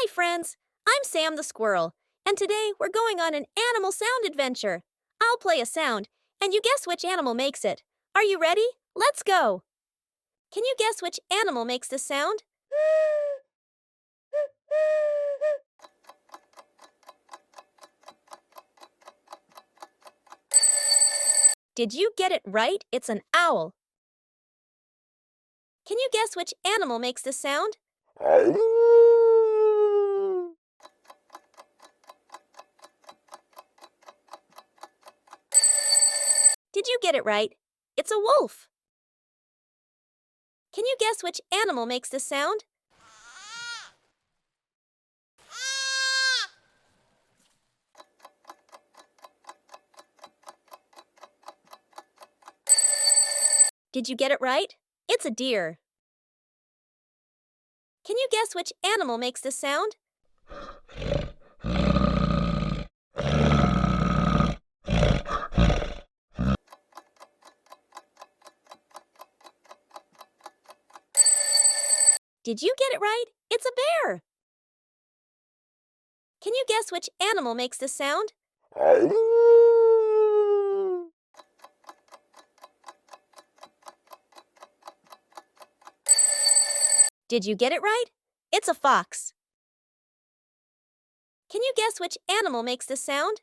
Hi, friends! I'm Sam the Squirrel, and today we're going on an animal sound adventure. I'll play a sound, and you guess which animal makes it. Are you ready? Let's go! Can you guess which animal makes this sound? Did you get it right? It's an owl. Can you guess which animal makes this sound? Did you get it right? It's a wolf. Can you guess which animal makes this sound? Did you get it right? It's a deer. Can you guess which animal makes this sound? Did you get it right? It's a bear. Can you guess which animal makes this sound? Did you get it right? It's a fox. Can you guess which animal makes this sound?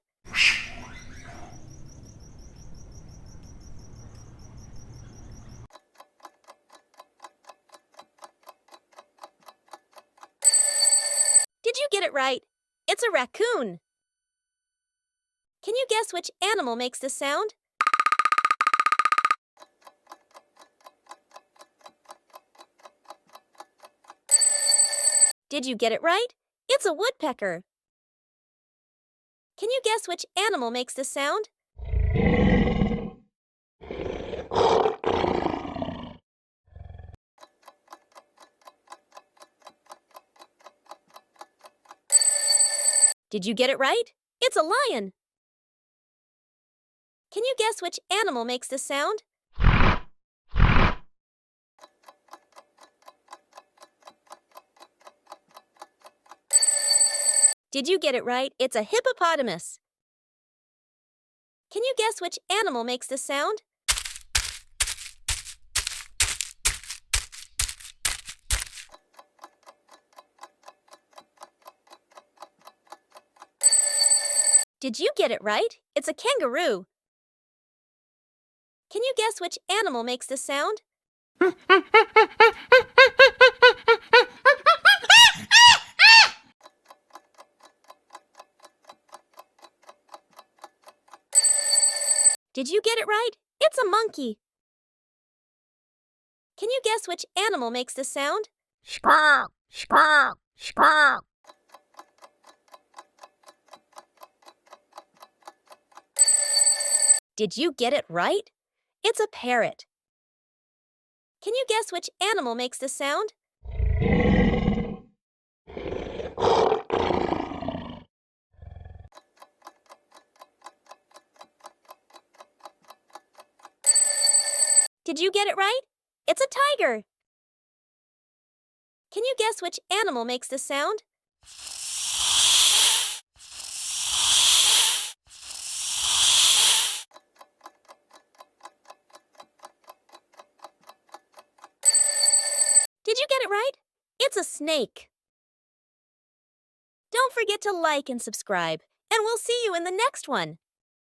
Did you get it right? It's a raccoon. Can you guess which animal makes this sound? Did you get it right? It's a woodpecker. Can you guess which animal makes this sound? Did you get it right? It's a lion. Can you guess which animal makes this sound? Did you get it right? It's a hippopotamus. Can you guess which animal makes this sound? Did you get it right? It's a kangaroo. Can you guess which animal makes this sound? Did you get it right? It's a monkey. Can you guess which animal makes this sound? Squawk, squawk, squawk. Did you get it right? It's a parrot. Can you guess which animal makes this sound? Did you get it right? It's a tiger. Can you guess which animal makes this sound? Did you get it right? It's a snake. Don't forget to like and subscribe, and we'll see you in the next one.